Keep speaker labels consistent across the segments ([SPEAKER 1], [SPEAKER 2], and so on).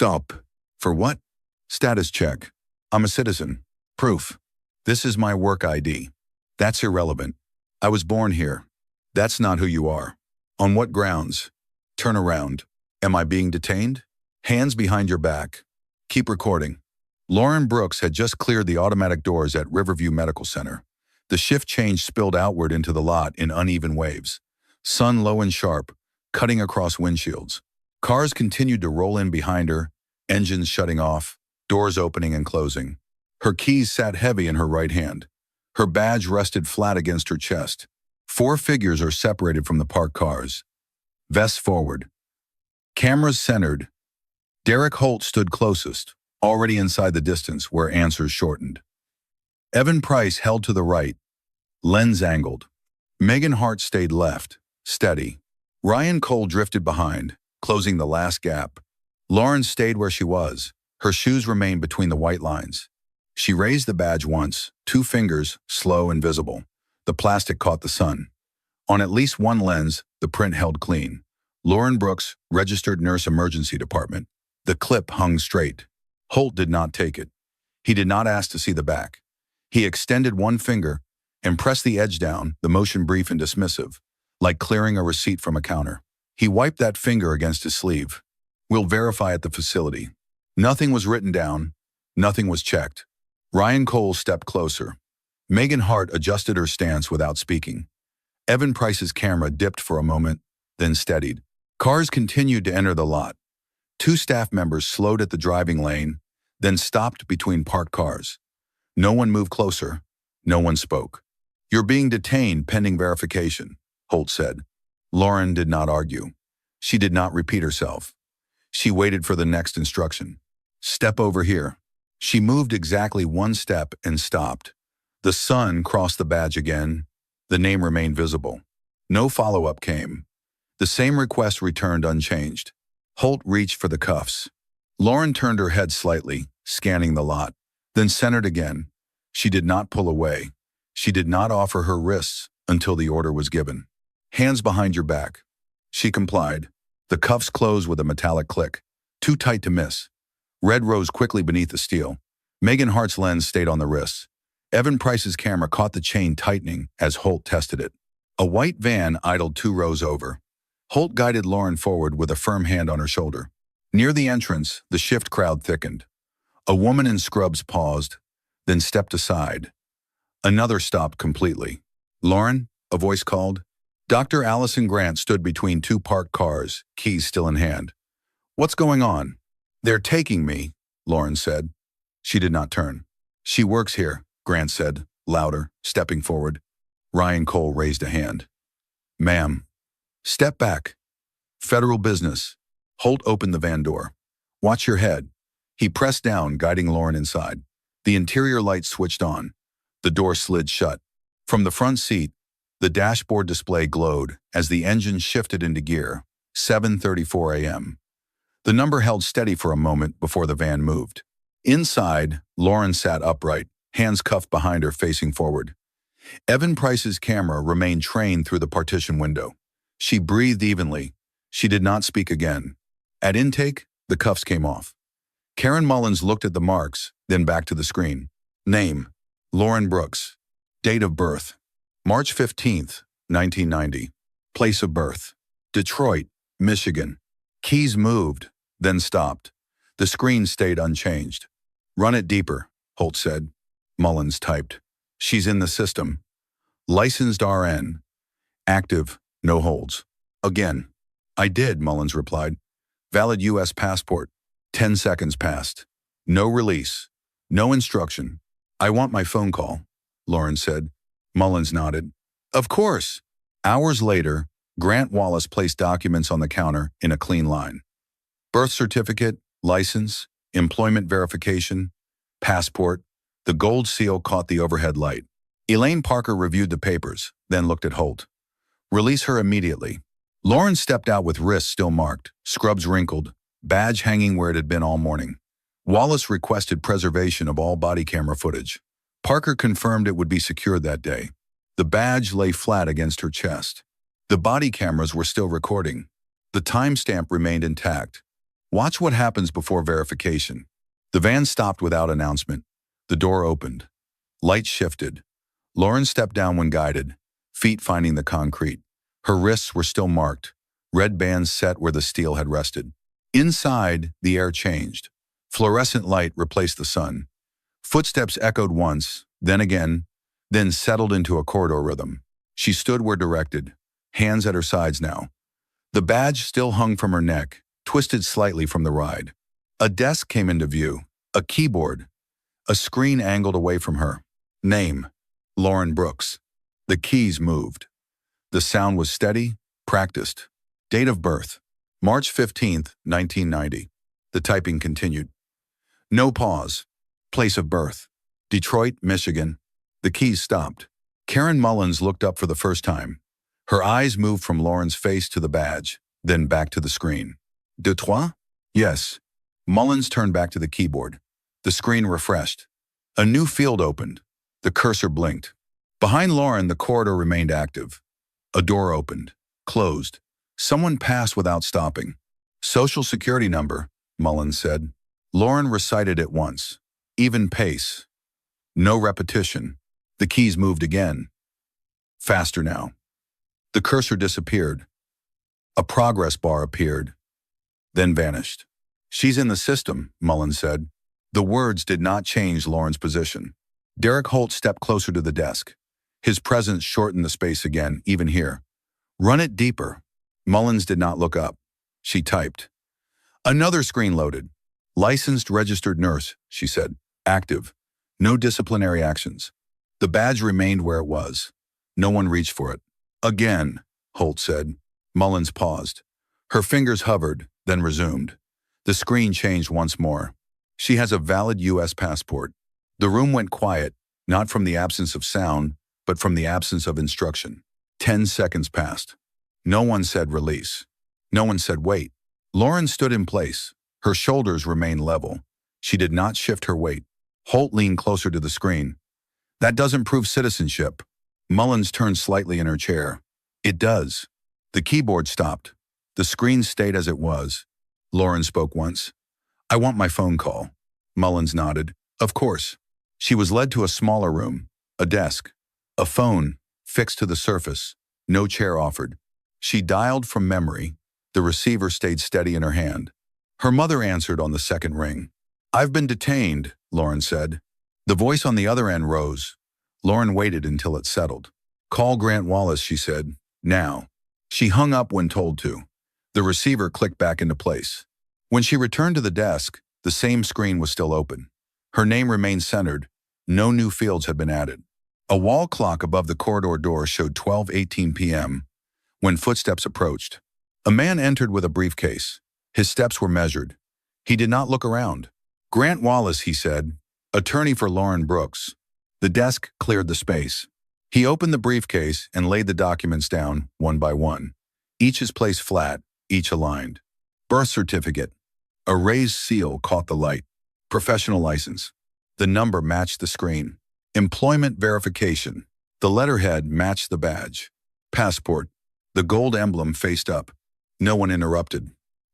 [SPEAKER 1] Stop. For what? Status check. I'm a citizen. Proof. This is my work ID. That's irrelevant. I was born here. That's not who you are. On what grounds? Turn around. Am I being detained? Hands behind your back. Keep recording. Lauren Brooks had just cleared the automatic doors at Riverview Medical Center. The shift change spilled outward into the lot in uneven waves. Sun low and sharp, cutting across windshields. Cars continued to roll in behind her, engines shutting off, doors opening and closing. Her keys sat heavy in her right hand. Her badge rested flat against her chest. 4 figures are separated from the parked cars. Vests forward. Cameras centered. Derek Holt stood closest, already inside the distance where answers shortened. Evan Price held to the right, lens angled. Megan Hart stayed left, steady. Ryan Cole drifted behind, closing the last gap. Lauren stayed where she was. Her shoes remained between the white lines. She raised the badge once, 2 fingers, slow and visible. The plastic caught the sun. On at least one lens, the print held clean. Lauren Brooks, Registered Nurse Emergency Department. The clip hung straight. Holt did not take it. He did not ask to see the back. He extended one finger and pressed the edge down, the motion brief and dismissive, like clearing a receipt from a counter. He wiped that finger against his sleeve. We'll verify at the facility. Nothing was written down. Nothing was checked. Ryan Cole stepped closer. Megan Hart adjusted her stance without speaking. Evan Price's camera dipped for a moment, then steadied. Cars continued to enter the lot. 2 staff members slowed at the driving lane, then stopped between parked cars. No one moved closer. No one spoke. You're being detained pending verification, Holt said. Lauren did not argue. She did not repeat herself. She waited for the next instruction. Step over here. She moved exactly 1 step and stopped. The sun crossed the badge again. The name remained visible. No follow-up came. The same request returned unchanged. Holt reached for the cuffs. Lauren turned her head slightly, scanning the lot, then centered again. She did not pull away. She did not offer her wrists until the order was given. Hands behind your back. She complied. The cuffs closed with a metallic click. Too tight to miss. Red rose quickly beneath the steel. Megan Hart's lens stayed on the wrists. Evan Price's camera caught the chain tightening as Holt tested it. A white van idled 2 rows over. Holt guided Lauren forward with a firm hand on her shoulder. Near the entrance, the shift crowd thickened. A woman in scrubs paused, then stepped aside. Another stopped completely. Lauren, a voice called. Dr. Allison Grant stood between 2 parked cars, keys still in hand. What's going on? They're taking me, Lauren said. She did not turn. She works here, Grant said, louder, stepping forward. Ryan Cole raised a hand. Ma'am. Step back. Federal business. Holt opened the van door. Watch your head. He pressed down, guiding Lauren inside. The interior lights switched on. The door slid shut. From the front seat, the dashboard display glowed as the engine shifted into gear. 7:34 a.m. The number held steady for a moment before the van moved. Inside, Lauren sat upright, hands cuffed behind her facing forward. Evan Price's camera remained trained through the partition window. She breathed evenly. She did not speak again. At intake, the cuffs came off. Karen Mullins looked at the marks, then back to the screen. Name, Lauren Brooks. Date of birth, March 15th, 1990. Place of birth, Detroit, Michigan. Keys moved, then stopped. The screen stayed unchanged. Run it deeper, Holt said. Mullins typed. She's in the system. Licensed RN. Active, no holds. Again. I did, Mullins replied. Valid U.S. passport. 10 seconds passed. No release. No instruction. I want my phone call, Lauren said. Mullins nodded. Of course. Hours later, Grant Wallace placed documents on the counter in a clean line. Birth certificate, license, employment verification, passport. The gold seal caught the overhead light. Elaine Parker reviewed the papers, then looked at Holt. Release her immediately. Lauren stepped out with wrists still marked, scrubs wrinkled, badge hanging where it had been all morning. Wallace requested preservation of all body camera footage. Parker confirmed it would be secured that day. The badge lay flat against her chest. The body cameras were still recording. The timestamp remained intact. Watch what happens before verification. The van stopped without announcement. The door opened. Light shifted. Lauren stepped down when guided, feet finding the concrete. Her wrists were still marked, red bands set where the steel had rested. Inside, the air changed. Fluorescent light replaced the sun. Footsteps echoed once, then again, then settled into a corridor rhythm. She stood where directed, hands at her sides now. The badge still hung from her neck, twisted slightly from the ride. A desk came into view, a keyboard, a screen angled away from her. Name, Lauren Brooks. The keys moved. The sound was steady, practiced. Date of birth, March 15th, 1990. The typing continued. No pause. Place of birth, Detroit, Michigan. The keys stopped. Karen Mullins looked up for the first time. Her eyes moved from Lauren's face to the badge, then back to the screen. Detroit? Yes. Mullins turned back to the keyboard. The screen refreshed. A new field opened. The cursor blinked. Behind Lauren, the corridor remained active. A door opened, closed. Someone passed without stopping. Social Security number, Mullins said. Lauren recited it once. Even pace. No repetition. The keys moved again. Faster now. The cursor disappeared. A progress bar appeared, then vanished. She's in the system, Mullins said. The words did not change Lauren's position. Derek Holt stepped closer to the desk. His presence shortened the space again, even here. Run it deeper. Mullins did not look up. She typed. Another screen loaded. Licensed registered nurse, she said. Active. No disciplinary actions. The badge remained where it was. No one reached for it. Again, Holt said. Mullins paused. Her fingers hovered, then resumed. The screen changed once more. She has a valid U.S. passport. The room went quiet, not from the absence of sound, but from the absence of instruction. 10 seconds passed. No one said release. No one said wait. Lauren stood in place. Her shoulders remained level. She did not shift her weight. Holt leaned closer to the screen. That doesn't prove citizenship. Mullins turned slightly in her chair. It does. The keyboard stopped. The screen stayed as it was. Lauren spoke once. I want my phone call. Mullins nodded. Of course. She was led to a smaller room, a desk, a phone fixed to the surface, no chair offered. She dialed from memory. The receiver stayed steady in her hand. Her mother answered on the second ring. I've been detained, Lauren said. The voice on the other end rose. Lauren waited until it settled. Call Grant Wallace, she said. Now. She hung up when told to. The receiver clicked back into place. When she returned to the desk, the same screen was still open. Her name remained centered. No new fields had been added. A wall clock above the corridor door showed 12:18 p.m. when footsteps approached. A man entered with a briefcase. His steps were measured. He did not look around. Grant Wallace, he said, attorney for Lauren Brooks. The desk cleared the space. He opened the briefcase and laid the documents down, one by one. Each is placed flat, each aligned. Birth certificate. A raised seal caught the light. Professional license. The number matched the screen. Employment verification. The letterhead matched the badge. Passport. The gold emblem faced up. No one interrupted.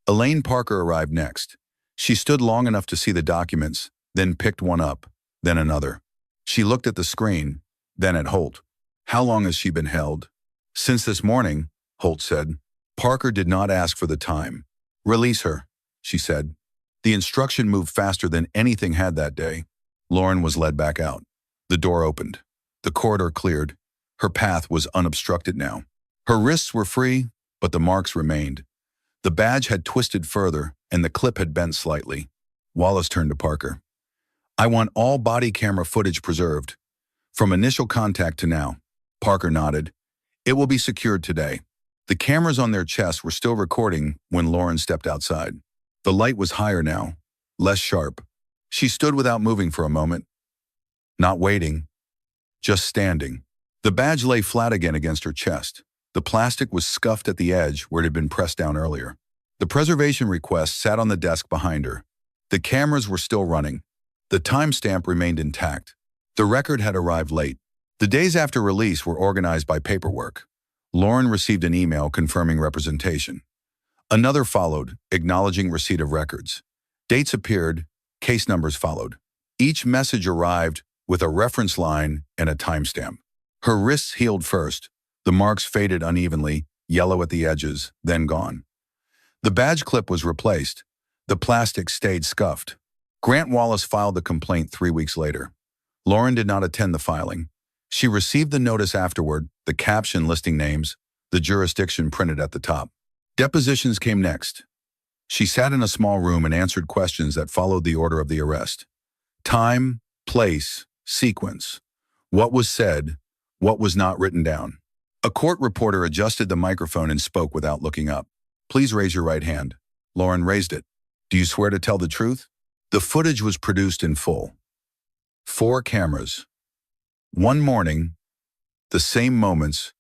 [SPEAKER 1] Elaine Parker arrived next. She stood long enough to see the documents, then picked one up, then another. She looked at the screen, then at Holt. How long has she been held? Since this morning, Holt said. Parker did not ask for the time. Release her, she said. The instruction moved faster than anything had that day. Lauren was led back out. The door opened. The corridor cleared. Her path was unobstructed now. Her wrists were free, but the marks remained. The badge had twisted further, and the clip had bent slightly. Wallace turned to Parker. I want all body camera footage preserved. From initial contact to now. Parker nodded. It will be secured today. The cameras on their chests were still recording when Lauren stepped outside. The light was higher now, less sharp. She stood without moving for a moment. Not waiting, just standing. The badge lay flat again against her chest. The plastic was scuffed at the edge where it had been pressed down earlier. The preservation request sat on the desk behind her. The cameras were still running. The timestamp remained intact. The record had arrived late. The days after release were organized by paperwork. Lauren received an email confirming representation. Another followed, acknowledging receipt of records. Dates appeared, case numbers followed. Each message arrived with a reference line and a timestamp. Her wrists healed first. The marks faded unevenly, yellow at the edges, then gone. The badge clip was replaced. The plastic stayed scuffed. Grant Wallace filed the complaint 3 weeks later. Lauren did not attend the filing. She received the notice afterward, the caption listing names, the jurisdiction printed at the top. Depositions came next. She sat in a small room and answered questions that followed the order of the arrest. Time, place, sequence. What was said, what was not written down. A court reporter adjusted the microphone and spoke without looking up. Please raise your right hand. Lauren raised it. Do you swear to tell the truth? The footage was produced in full. 4 cameras. One morning, the same moments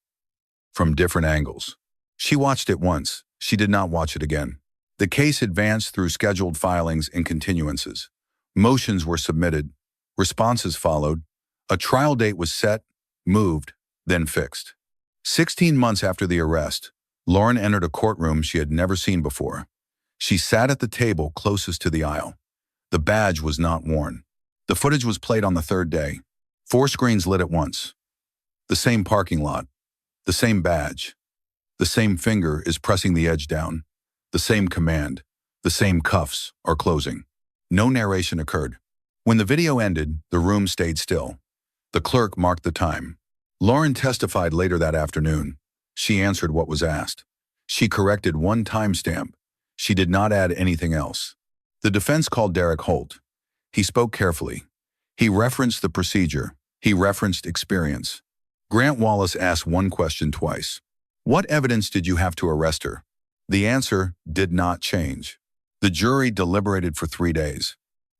[SPEAKER 1] from different angles. She watched it once. She did not watch it again. The case advanced through scheduled filings and continuances. Motions were submitted. Responses followed. A trial date was set, moved, then fixed. 16 months after the arrest, Lauren entered a courtroom she had never seen before. She sat at the table closest to the aisle. The badge was not worn. The footage was played on the 3rd day. 4 screens lit at once. The same parking lot. The same badge. The same finger is pressing the edge down. The same command. The same cuffs are closing. No narration occurred. When the video ended, the room stayed still. The clerk marked the time. Lauren testified later that afternoon. She answered what was asked. She corrected one timestamp. She did not add anything else. The defense called Derek Holt. He spoke carefully. He referenced the procedure. He referenced experience. Grant Wallace asked one question twice. What evidence did you have to arrest her? The answer did not change. The jury deliberated for 3 days.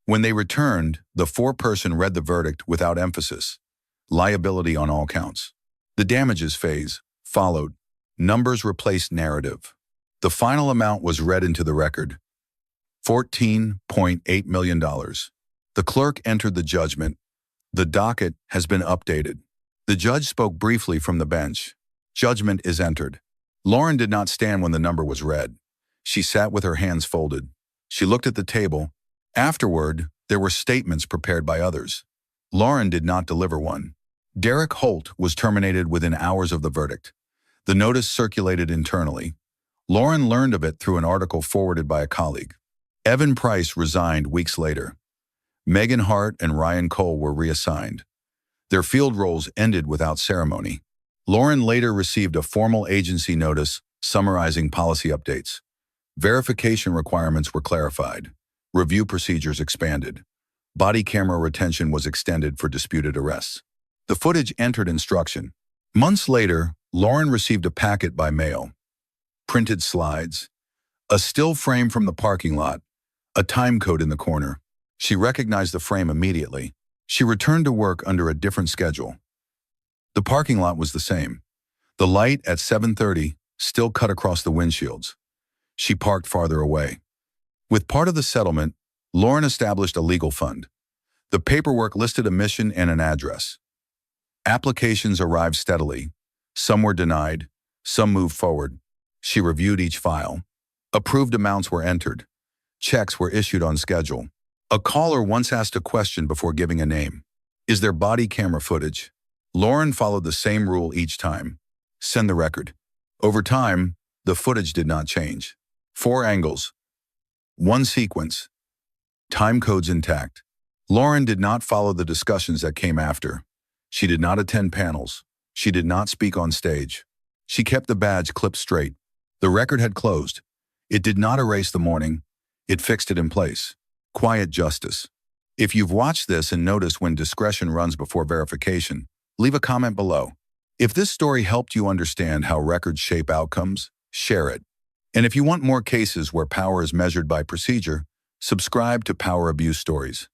[SPEAKER 1] When they returned, the foreperson read the verdict without emphasis. Liability on all counts. The damages phase followed. Numbers replaced narrative. The final amount was read into the record. $14.8 million. The clerk entered the judgment. The docket has been updated. The judge spoke briefly from the bench. Judgment is entered. Lauren did not stand when the number was read. She sat with her hands folded. She looked at the table. Afterward, there were statements prepared by others. Lauren did not deliver one. Derek Holt was terminated within hours of the verdict. The notice circulated internally. Lauren learned of it through an article forwarded by a colleague. Evan Price resigned weeks later. Megan Hart and Ryan Cole were reassigned. Their field roles ended without ceremony. Lauren later received a formal agency notice summarizing policy updates. Verification requirements were clarified. Review procedures expanded. Body camera retention was extended for disputed arrests. The footage entered instruction. Months later, Lauren received a packet by mail. Printed slides. A still frame from the parking lot. A time code in the corner. She recognized the frame immediately. She returned to work under a different schedule. The parking lot was the same. The light at 7:30 still cut across the windshields. She parked farther away. With part of the settlement, Lauren established a legal fund. The paperwork listed a mission and an address. Applications arrived steadily. Some were denied. Some moved forward. She reviewed each file. Approved amounts were entered. Checks were issued on schedule. A caller once asked a question before giving a name. Is there body camera footage? Lauren followed the same rule each time. Send the record. Over time, the footage did not change. 4 angles. 1 sequence. Time codes intact. Lauren did not follow the discussions that came after. She did not attend panels. She did not speak on stage. She kept the badge clipped straight. The record had closed. It did not erase the morning. It fixed it in place. Quiet justice. If you've watched this and noticed when discretion runs before verification, leave a comment below. If this story helped you understand how records shape outcomes, share it. And if you want more cases where power is measured by procedure, subscribe to Power Abuse Stories.